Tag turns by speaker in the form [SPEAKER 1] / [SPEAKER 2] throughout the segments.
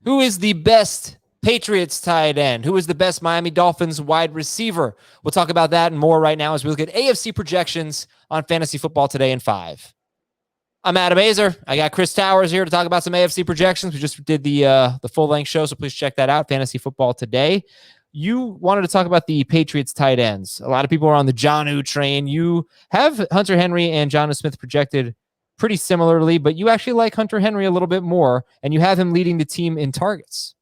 [SPEAKER 1] Who is the best Patriots tight end? Who is the best Miami Dolphins wide receiver? We'll talk about that and more right now as we look at AFC projections on Fantasy Football Today in 5. I'm Adam Azer. I got Chris Towers here to talk about some AFC projections. We just did the full-length show, so please check that out, Fantasy Football Today. You wanted to talk about the Patriots tight ends. A lot of people are on the Jonnu train. You have Hunter Henry and Jonnu Smith projected pretty similarly, but you actually like Hunter Henry a little bit more, and you have him leading the team in targets.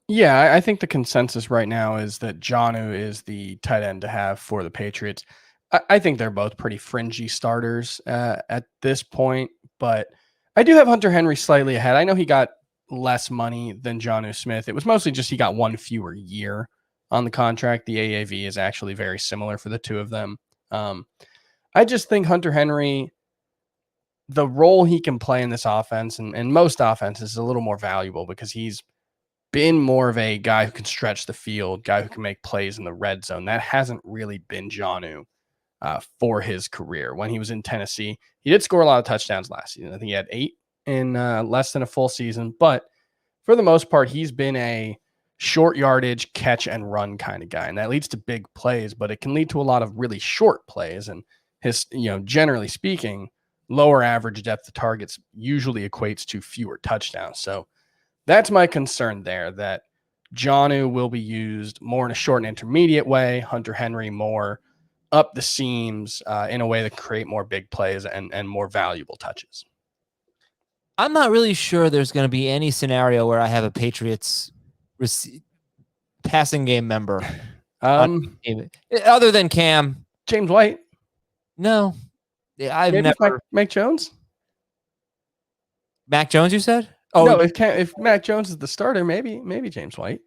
[SPEAKER 2] Yeah, I think the consensus right now is that Jonnu is the tight end to have for the Patriots. I think they're both pretty fringy starters at this point, but I do have Hunter Henry slightly ahead. I know he got less money than Jonnu Smith. It was mostly just he got one fewer year on the contract. The AAV is actually very similar for the two of them. I just think Hunter Henry, the role he can play in this offense and most offenses is a little more valuable because he's been more of a guy who can stretch the field, guy who can make plays in the red zone. That hasn't really been Jonnu for his career. When he was in Tennessee, he did score a lot of touchdowns last season. I think he had 8 in less than a full season, but for the most part, he's been a short yardage, catch and run kind of guy. And that leads to big plays, but it can lead to a lot of really short plays. And his, generally speaking, lower average depth of targets usually equates to fewer touchdowns. So that's my concern there, that Jonnu will be used more in a short and intermediate way, Hunter Henry more up the seams in a way that can create more big plays and more valuable touches.
[SPEAKER 1] I'm not really sure there's going to be any scenario where I have a Patriots passing game member other than Cam.
[SPEAKER 2] James White?
[SPEAKER 1] No. I've never.
[SPEAKER 2] Mac Jones?
[SPEAKER 1] Mac Jones, you said?
[SPEAKER 2] Oh, no, if Mac Jones is the starter, maybe James White.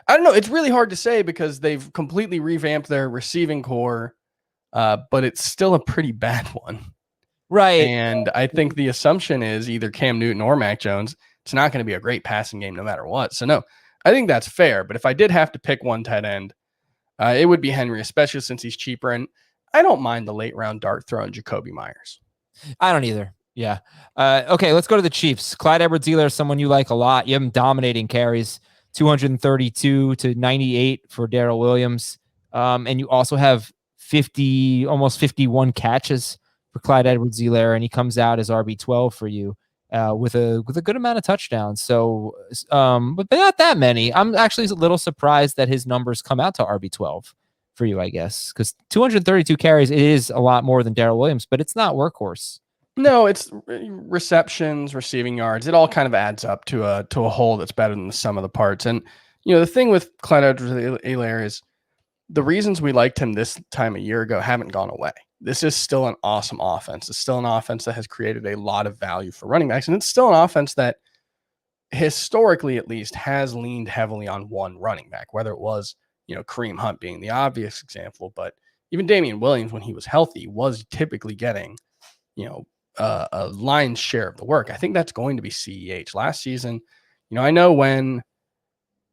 [SPEAKER 2] I don't know. It's really hard to say because they've completely revamped their receiving core, but it's still a pretty bad one.
[SPEAKER 1] Right.
[SPEAKER 2] And I think the assumption is either Cam Newton or Mac Jones. It's not going to be a great passing game no matter what. So, no, I think that's fair. But if I did have to pick one tight end, it would be Henry, especially since he's cheaper. And I don't mind the late round dart throw in Jacoby Myers.
[SPEAKER 1] I don't either. Yeah. Okay, let's go to the Chiefs. Clyde Edwards-Helaire is someone you like a lot. You have him dominating carries, 232 to 98 for Darrell Williams. And you also have almost 51 catches for Clyde Edwards-Helaire, and he comes out as RB12 for you with a good amount of touchdowns. So, but not that many. I'm actually a little surprised that his numbers come out to RB12 for you, I guess, because 232 carries, it is a lot more than Darrell Williams, but it's not workhorse.
[SPEAKER 2] No, it's receptions, receiving yards. It all kind of adds up to a whole that's better than the sum of the parts. And, the thing with Clyde Edwards-Helaire is the reasons we liked him this time a year ago haven't gone away. This is still an awesome offense. It's still an offense that has created a lot of value for running backs. And it's still an offense that historically, at least, has leaned heavily on one running back, whether it was, Kareem Hunt being the obvious example, but even Damian Williams, when he was healthy, was typically getting, a lion's share of the work. I think that's going to be CEH. Last season, I know when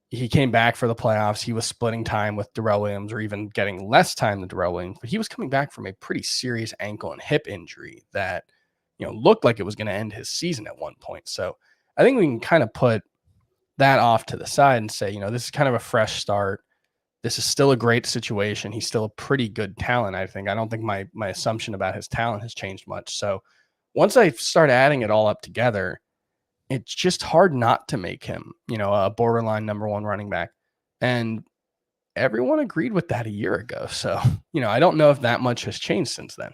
[SPEAKER 2] he came back for the playoffs, he was splitting time with Darrell Williams or even getting less time than Darrell Williams, but he was coming back from a pretty serious ankle and hip injury that, looked like it was going to end his season at one point. So I think we can kind of put that off to the side and say, this is kind of a fresh start. This is still a great situation. He's still a pretty good talent, I think. I don't think my assumption about his talent has changed much. So once I start adding it all up together, it's just hard not to make him, a borderline number one running back. And everyone agreed with that a year ago. So, I don't know if that much has changed since then.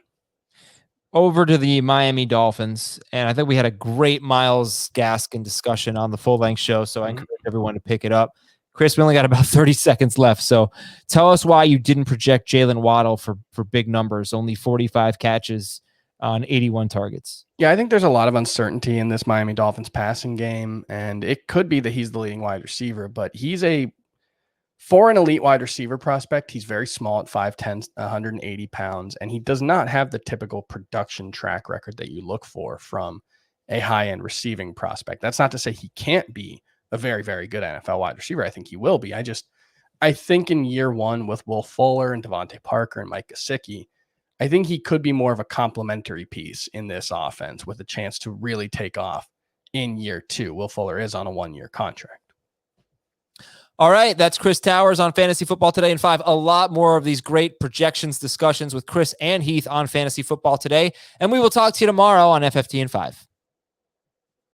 [SPEAKER 1] Over to the Miami Dolphins. And I think we had a great Myles Gaskin discussion on the full-length show, so I encourage everyone to pick it up. Chris, we only got about 30 seconds left. So tell us why you didn't project Jalen Waddle for big numbers, only 45 catches on 81 targets.
[SPEAKER 2] Yeah, I think there's a lot of uncertainty in this Miami Dolphins passing game, and it could be that he's the leading wide receiver, but for an elite wide receiver prospect, he's very small at 5'10", 180 pounds, and he does not have the typical production track record that you look for from a high-end receiving prospect. That's not to say he can't be a very, very good NFL wide receiver. I think he will be. I think in year one with Will Fuller and Devontae Parker and Mike Gesicki, I think he could be more of a complementary piece in this offense with a chance to really take off in year two. Will Fuller is on a 1-year contract.
[SPEAKER 1] All right, that's Chris Towers on Fantasy Football Today in 5. A lot more of these great projections discussions with Chris and Heath on Fantasy Football Today. And we will talk to you tomorrow on FFT in 5.